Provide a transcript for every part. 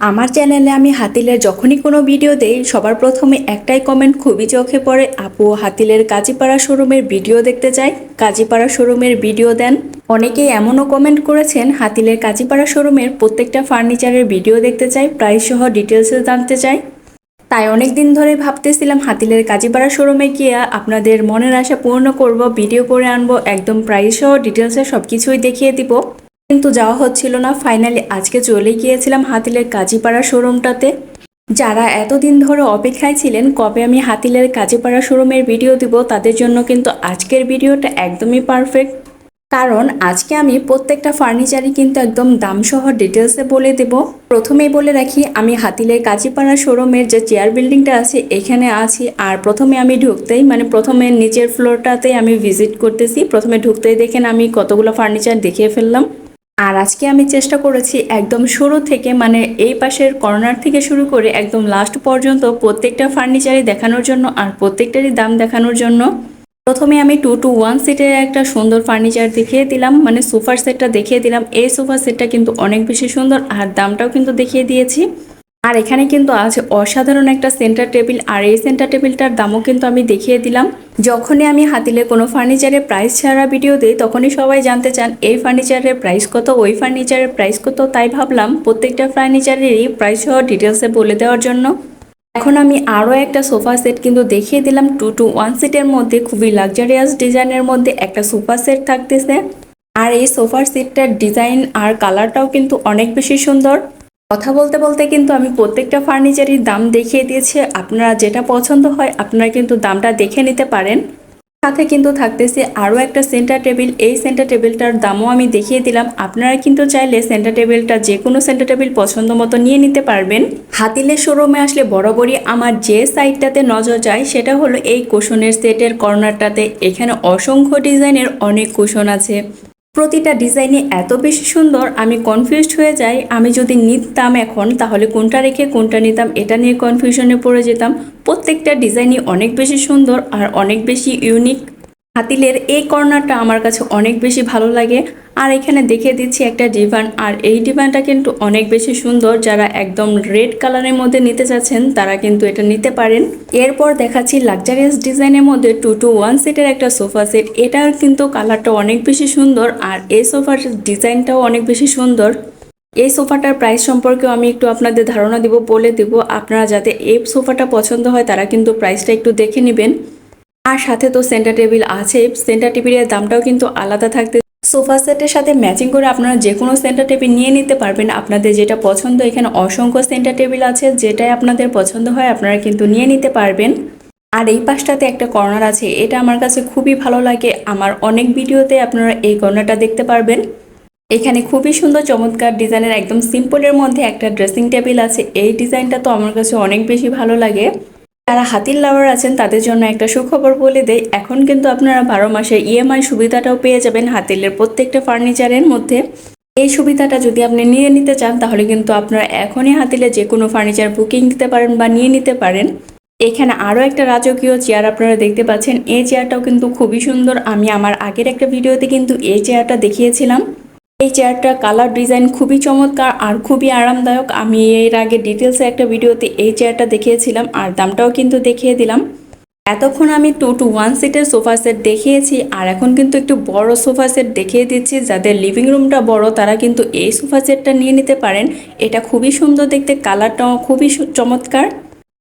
আমার চ্যানেলে আমি হাতিলের যখনই কোনো ভিডিও দেই সবার প্রথমে একটাই কমেন্ট খুবই চোখে পড়ে, আপু হাতিলের কাজীপাড়া শোরুমের ভিডিও দেখতে চাই, কাজীপাড়া শোরুমের ভিডিও দেন। অনেকেই এমনও কমেন্ট করেছেন হাতিলের কাজীপাড়া শোরুমের প্রত্যেকটা ফার্নিচারের ভিডিও দেখতে চাই, প্রাইস সহ ডিটেলসে জানতে চাই। তাই অনেক দিন ধরে ভাবতেছিলাম হাতিলের কাজীপাড়া শোরুমে গিয়ে আপনাদের মনের আশা পূর্ণ করব, ভিডিও করে আনবো, একদম প্রাইস সহ ডিটেলসে সব কিছুই দেখিয়ে দিব। কিন্তু যাওয়া হচ্ছিল না। ফাইনালি আজকে চলে গিয়েছিলাম হাতিলের কাজীপাড়া শোরুমটাতে। যারা এতদিন ধরে অপেক্ষায় ছিলেন কবে আমি হাতিলের কাজীপাড়া শোরুমের ভিডিও দিব, তাদের জন্য কিন্তু আজকের ভিডিওটা একদমই পারফেক্ট। কারণ আজকে আমি প্রত্যেকটা ফার্নিচারই কিন্তু একদম দামসহ ডিটেলসে বলে দেব। প্রথমেই বলে রাখি, আমি হাতিলের কাজীপাড়া শোরুমের যে চেয়ার বিল্ডিংটা আছে এখানে আছি। আর প্রথমে আমি ঢুকতেই প্রথমে নিচের ফ্লোরটাতে আমি ভিজিট করতেছি। প্রথমে ঢুকতেই দেখেন আমি কতগুলো ফার্নিচার দেখিয়ে ফেললাম। আর আজকে আমি চেষ্টা করেছি একদম শুরু থেকে এই পাশের কর্নার থেকে শুরু করে একদম লাস্ট পর্যন্ত প্রত্যেকটা ফার্নিচারই দেখানোর জন্য আর প্রত্যেকটারই দাম দেখানোর জন্য। প্রথমে আমি 2 to 1 সিটের একটা সুন্দর ফার্নিচার দেখিয়ে দিলাম, সোফার সেটটা দেখিয়ে দিলাম। এই সোফা সেটটা কিন্তু অনেক বেশি সুন্দর আর দামটাও কিন্তু দেখিয়ে দিয়েছি। আর এখানে কিন্তু আছে অসাধারণ একটা সেন্টার টেবিল, আর এই সেন্টার টেবিলটার দামও কিন্তু আমি দেখিয়ে দিলাম। যখনই আমি হাতিলে কোনো ফার্নিচারের প্রাইস ছাড়া ভিডিও দিই তখনই সবাই জানতে চান এই ফার্নিচারের প্রাইস কত, ওই ফার্নিচারের প্রাইস কত। তাই ভাবলাম প্রত্যেকটা ফার্নিচারেরই প্রাইস সহ ডিটেলসে বলে দেওয়ার জন্য। এখন আমি আরও একটা সোফা সেট কিন্তু দেখিয়ে দিলাম। 2 to 1 সিটের মধ্যে খুবই লাক্সারিয়াস ডিজাইনের মধ্যে একটা সোফা সেট থাকতেছে। আর এই সোফার সেটটার ডিজাইন আর কালারটাও কিন্তু অনেক বেশি সুন্দর। কথা বলতে বলতে কিন্তু আমি প্রত্যেকটা ফার্নিচারের দাম দেখিয়ে দিয়েছি। আপনারা যেটা পছন্দ হয় আপনারা কিন্তু দামটা দেখে নিতে পারেন। সাথে কিন্তু থাকতেছে আরও একটা সেন্টার টেবিল। এই সেন্টার টেবিলটার দামও আমি দেখিয়ে দিলাম। আপনারা কিন্তু চাইলে সেন্টার টেবিলটা যে কোনো সেন্টার টেবিল পছন্দ মতো নিয়ে নিতে পারবেন। হাতিলের শোরুমে আসলে বরাবরই আমার যে সাইডটাতে নজর যায় সেটা হলো এই কুশনের সেটের কর্নারটাতে। এখানে অসংখ্য ডিজাইনের অনেক কুশন আছে। প্রতিটা ডিজাইনই এত বেশি সুন্দর, আমি কনফিউজড হয়ে যাই। আমি যদি নিতাম এখন তাহলে কোনটা রেখে কোনটা নিতাম এটা নিয়ে কনফিউশনে পড়ে যেতাম। প্রত্যেকটা ডিজাইনই অনেক বেশি সুন্দর আর অনেক বেশি ইউনিক। হাতিলের এই কর্নারটা আমার কাছে অনেক বেশি ভালো লাগে। আর এখানে দেখিয়ে দিচ্ছি একটা ডিভান, আর এই ডিভানটা কিন্তু অনেক বেশি সুন্দর। যারা একদম রেড কালারের মধ্যে নিতে চাচ্ছেন তারা কিন্তু এটা নিতে পারেন। এরপর দেখাচ্ছি লাক্সারিয়াস ডিজাইনের মধ্যে 2 to 1 সিটের একটা সোফা সেট। এটার কিন্তু কালারটা অনেক বেশি সুন্দর আর এই সোফার ডিজাইনটাও অনেক বেশি সুন্দর। এই সোফাটার প্রাইস সম্পর্কেও আমি একটু আপনাদের ধারণা বলে দেব। আপনারা যাতে এই সোফাটা পছন্দ হয় তারা কিন্তু প্রাইসটা একটু দেখে নেবেন। আর সাথে তো সেন্টার টেবিল আছে, সেন্টার টেবিলের দামটাও কিন্তু আলাদা থাকতে। সোফা সেটের সাথে ম্যাচিং করে আপনারা যে কোনো সেন্টার টেবিল নিয়ে নিতে পারবেন, আপনাদের যেটা পছন্দ। এখানে অসংখ্য সেন্টার টেবিল আছে, যেটাই আপনাদের পছন্দ হয় আপনারা কিন্তু নিয়ে নিতে পারবেন। আর এই পাশটাতে একটা কর্নার আছে, এটা আমার কাছে খুবই ভালো লাগে। আমার অনেক ভিডিওতে আপনারা এই কর্নারটা দেখতে পারবেন। এখানে খুবই সুন্দর চমৎকার ডিজাইনের একদম সিম্পলের মধ্যে একটা ড্রেসিং টেবিল আছে। এই ডিজাইনটা তো আমার কাছে অনেক বেশি ভালো লাগে। যারা হাতিল লাভার আছেন তাদের জন্য একটা সুখবর বলে দেয়, এখন কিন্তু আপনারা 12 মাসের ইএমআই সুবিধাটাও পেয়ে যাবেন হাতিলের প্রত্যেকটা ফার্নিচারের মধ্যে। এই সুবিধাটা যদি আপনি নিয়ে নিতে চান তাহলে কিন্তু আপনারা এখনই হাতিলে যে কোনো ফার্নিচার বুকিং দিতে পারেন বা নিয়ে নিতে পারেন। এখানে আরও একটা রাজকীয় চেয়ার আপনারা দেখতে পাচ্ছেন। এই চেয়ারটাও কিন্তু খুবই সুন্দর। আমি আমার আগের একটা ভিডিওতে কিন্তু এই চেয়ারটা দেখিয়েছিলাম। এই চেয়ারটার কালার ডিজাইন খুবই চমৎকার আর খুবই আরামদায়ক। আমি এর আগে ডিটেলসে একটা ভিডিওতে এই চেয়ারটা দেখিয়েছিলাম আর দামটাও কিন্তু দেখিয়ে দিলাম। এতক্ষণ আমি 2 to 1 সিটের সোফা সেট দেখিয়েছি, আর এখন কিন্তু একটু বড় সোফা সেট দেখিয়ে দিচ্ছি। যাদের লিভিং রুমটা বড় তারা কিন্তু এই সোফা সেটটা নিয়ে নিতে পারেন। এটা খুবই সুন্দর দেখতে, কালারটাও খুবই চমৎকার।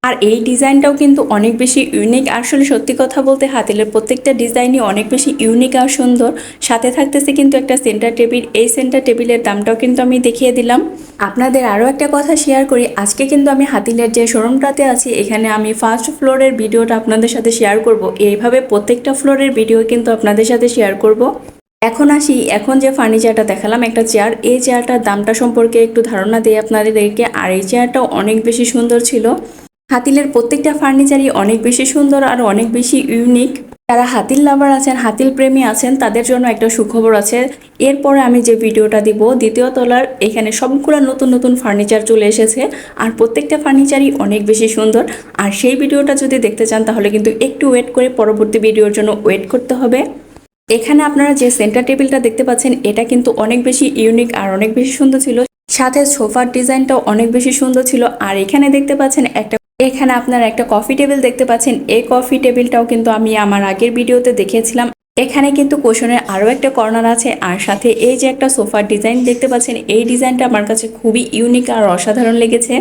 আর এই ডিজাইনটাও কিন্তু অনেক বেশি ইউনিক। আসলে সত্যি কথা বলতে হাতিলের প্রত্যেকটা ডিজাইনই অনেক বেশি ইউনিক আর সুন্দর। সাথে থাকতেছে কিন্তু একটা সেন্টার টেবিল। এই সেন্টার টেবিলের দামটাও কিন্তু আমি দেখিয়ে দিলাম। আপনাদের আরও একটা কথা শেয়ার করি, আজকে কিন্তু আমি হাতিলের যে শোরুমটাতে আছি এখানে আমি ফার্স্ট ফ্লোরের ভিডিওটা আপনাদের সাথে শেয়ার করব। এইভাবে প্রত্যেকটা ফ্লোরের ভিডিও কিন্তু আপনাদের সাথে শেয়ার করব। এখন আসি, এখন যে ফার্নিচারটা দেখালাম একটা চেয়ার, এই চেয়ারটার দামটা সম্পর্কে একটু ধারণা দিই আপনাদেরকে। আর এই চেয়ারটাও অনেক বেশি সুন্দর ছিল। হাতিলের প্রত্যেকটা ফার্নিচারই অনেক বেশি সুন্দর আর অনেক বেশি ইউনিক। যারা হাতিল লাভার আছেন, হাতিল প্রেমী আছেন তাদের জন্য একটা সুখবর আছে। এরপরে আমি যে ভিডিওটা দিব দ্বিতীয় তলার, এখানে সবগুলো নতুন নতুন ফার্নিচার চলে এসেছে আর প্রত্যেকটা ফার্নিচারই অনেক বেশি সুন্দর। আর সেই ভিডিওটা যদি দেখতে চান তাহলে কিন্তু একটু ওয়েট করে পরবর্তী ভিডিওর জন্য ওয়েট করতে হবে। এখানে আপনারা যে সেন্টার টেবিলটা দেখতে পাচ্ছেন এটা কিন্তু অনেক বেশি ইউনিক আর অনেক বেশি সুন্দর ছিল। সাথে সোফার ডিজাইনটাও অনেক বেশি সুন্দর ছিল। আর এখানে দেখতে পাচ্ছেন এখানে আপনারা একটা কফি টেবিল দেখতে পাচ্ছেন। এই কফি টেবিলটাও কিন্তু আমি আমার আগের ভিডিওতে দেখিয়েছিলাম। এখানে কিন্তু কুশনের আরও একটা কর্নার আছে, আর সাথে এই যে একটা সোফার ডিজাইন দেখতে পাচ্ছেন, এই ডিজাইনটা আমার কাছে খুবই ইউনিক আর অসাধারণ লেগেছে।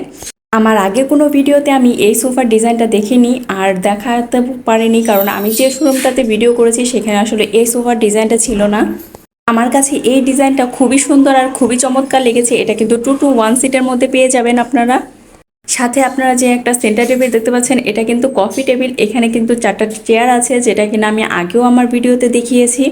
আমার আগের কোনো ভিডিওতে আমি এই সোফার ডিজাইনটা দেখিনি আর দেখাতে পারিনি, কারণ আমি যে শোরুমটাতে ভিডিও করেছি সেখানে আসলে এই সোফার ডিজাইনটা ছিল না। আমার কাছে এই ডিজাইনটা খুবই সুন্দর আর খুবই চমৎকার লেগেছে। এটা কিন্তু 2 to 1 সিটের মধ্যে পেয়ে যাবেন আপনারা। সাথে আপনারা যে একটা সেন্টার টেবিল দেখতে পাচ্ছেন, এটা কিন্তু কফি টেবিল। এখানে কিন্তু 4টা চেয়ার আছে, যেটা কিনা আমি আগেও আমার ভিডিওতে দেখিয়েছি।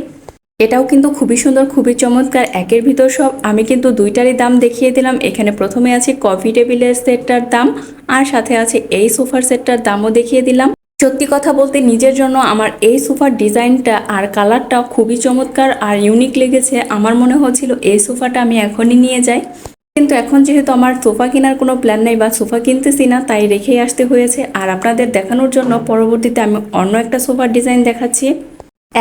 এটাও কিন্তু খুবই সুন্দর, খুবই চমৎকার, একের ভিতর সব। আমি কিন্তু দুইটারই দাম দেখিয়ে দিলাম। এখানে প্রথমে আছে কফি টেবিলের সেটটার দাম, আর সাথে আছে এই সোফার সেটটার দামও দেখিয়ে দিলাম। সত্যি কথা বলতে নিজের জন্য আমার এই সোফার ডিজাইনটা আর কালারটা খুবই চমৎকার আর ইউনিক লেগেছে। আমার মনে হচ্ছিল এই সোফাটা আমি এখনই নিয়ে যাই, কিন্তু এখন যেহেতু আমার সোফা কেনার কোনো প্ল্যান নেই বা সোফা কিনতেছি না, তাই রেখেই আসতে হয়েছে। আর আপনাদের দেখানোর জন্য পরবর্তীতে আমি অন্য একটা সোফার ডিজাইন দেখাচ্ছি।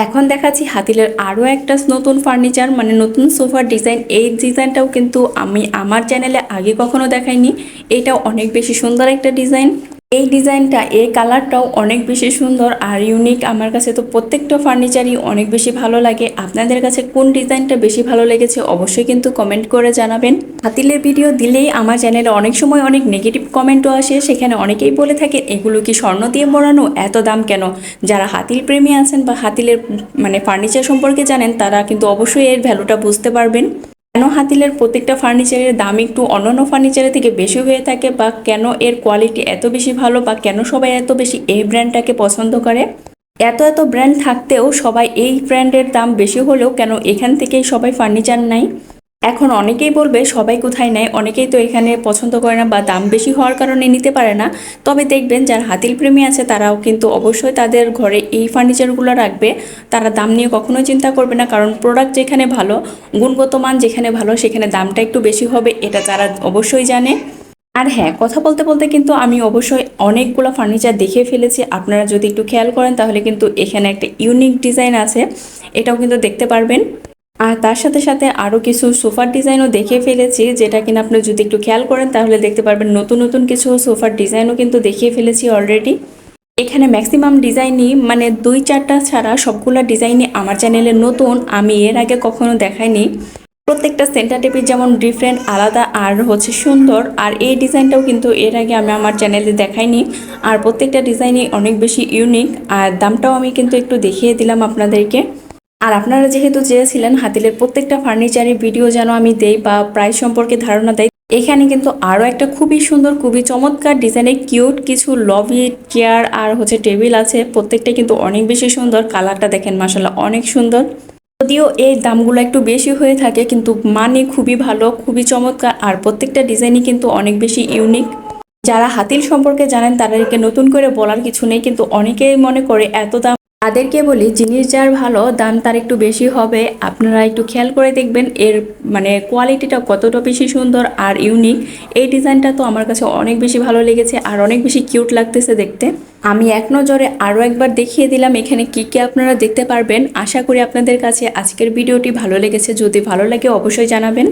এখন দেখাচ্ছি হাতিলের আরও একটা নতুন ফার্নিচার, মানে নতুন সোফার ডিজাইন। এই ডিজাইনটাও কিন্তু আমি আমার চ্যানেলে আগে কখনো দেখাইনি। এটাও অনেক বেশি সুন্দর একটা ডিজাইন। এই ডিজাইনটা, এই কালারটাও অনেক বেশি সুন্দর আর ইউনিক। আমার কাছে তো প্রত্যেকটা ফার্নিচারই অনেক বেশি ভালো লাগে। আপনাদের কাছে কোন ডিজাইনটা বেশি ভালো লেগেছে অবশ্যই কিন্তু কমেন্ট করে জানাবেন। হাতিলের ভিডিও দিলেই আমার চ্যানেলে অনেক সময় অনেক নেগেটিভ কমেন্টও আসে। সেখানে অনেকেই বলে থাকে এগুলো কি স্বর্ণ দিয়ে মোড়ানো, এত দাম কেন? যারা হাতিল প্রেমী আছেন বা হাতিলের মানে ফার্নিচার সম্পর্কে জানেন, তারা কিন্তু অবশ্যই এর ভ্যালুটা বুঝতে পারবেন। কেন হাতিলের প্রত্যেকটা ফার্নিচারের দাম একটু অন্যান্য ফার্নিচারের থেকে বেশি হয়ে থাকে, বা কেন এর কোয়ালিটি এত বেশি ভালো, বা কেন সবাই এত বেশি এই ব্র্যান্ডটাকে পছন্দ করে। এত এত ব্র্যান্ড থাকতেও সবাই এই ব্র্যান্ডের দাম বেশি হলেও কেন এখান থেকেই সবাই ফার্নিচার নেয়। এখন অনেকেই বলবে সবাই কোথায় নেয়, অনেকেই তো এখানে পছন্দ করে না বা দাম বেশি হওয়ার কারণে নিতে পারে না। তবে দেখবেন যারা হাতিল প্রেমী আছে তারাও কিন্তু অবশ্যই তাদের ঘরে এই ফার্নিচারগুলো রাখবে। তারা দাম নিয়ে কখনোই চিন্তা করবে না, কারণ প্রোডাক্ট যেখানে ভালো, গুণগত মান যেখানে ভালো, সেখানে দামটা একটু বেশি হবে, এটা তারা অবশ্যই জানে। আর হ্যাঁ, কথা বলতে বলতে কিন্তু আমি অবশ্যই অনেকগুলো ফার্নিচার দেখে ফেলেছি। আপনারা যদি একটু খেয়াল করেন তাহলে কিন্তু এখানে একটা ইউনিক ডিজাইন আছে, এটাও কিন্তু দেখতে পারবেন। আর তার সাথে সাথে আরও কিছু সোফার ডিজাইনও দেখে ফেলেছি, যেটা কিনা আপনি যদি একটু খেয়াল করেন তাহলে দেখতে পারবেন। নতুন নতুন কিছু সোফার ডিজাইনও কিন্তু দেখিয়ে ফেলেছি অলরেডি। এখানে ম্যাক্সিমাম ডিজাইনই, মানে 2-4টা ছাড়া সবগুলো ডিজাইনই আমার চ্যানেলে নতুন, আমি এর আগে কখনো দেখাইনি। প্রত্যেকটা সেন্টার টেবিল যেমন ডিফারেন্ট, আলাদা আর হচ্ছে সুন্দর, আর এই ডিজাইনটাও কিন্তু এর আগে আমি আমার চ্যানেলে দেখাইনি। আর প্রত্যেকটা ডিজাইনই অনেক বেশি ইউনিক, আর দামটাও আমি কিন্তু একটু দেখিয়ে দিলাম আপনাদেরকে। আর আপনারা যেহেতু চেয়েছিলেন হাতিলের প্রত্যেকটা ফার্নিচারের ভিডিও যেন আমি দেই বা প্রাইস সম্পর্কে ধারণা দেই, এখানে কিন্তু আরও একটা খুবই সুন্দর, খুবই চমৎকার ডিজাইনের কিউট কিছু লবি চেয়ার আর হচ্ছে টেবিল আছে। প্রত্যেকটা কিন্তু অনেক বেশি সুন্দর। কালারটা দেখেন, মাশাআল্লাহ অনেক সুন্দর। যদিও এই দামগুলো একটু বেশি হয়ে থাকে, কিন্তু মানে খুবই ভালো, খুবই চমৎকার, আর প্রত্যেকটা ডিজাইনই কিন্তু অনেক বেশি ইউনিক। যারা হাতিল সম্পর্কে জানেন তাদেরকে নতুন করে বলার কিছু নেই, কিন্তু অনেকেই মনে করে এত দাম। তাদেরকে বলি, জিনিস যার ভালো দাম তার একটু বেশি হবে। আপনারা একটু খেয়াল করে দেখবেন এর মানে কোয়ালিটিটা কতটা বেশি সুন্দর আর ইউনিক। এই ডিজাইনটা তো আমার কাছে অনেক বেশি ভালো লেগেছে আর অনেক বেশি কিউট লাগতেছে দেখতে। আমি এক নজরে আরও একবার দেখিয়ে দিলাম এখানে কি কি আপনারা দেখতে পারবেন। আশা করি আপনাদের কাছে আজকের ভিডিওটি ভালো লেগেছে। যদি ভালো লাগে অবশ্যই জানাবেন।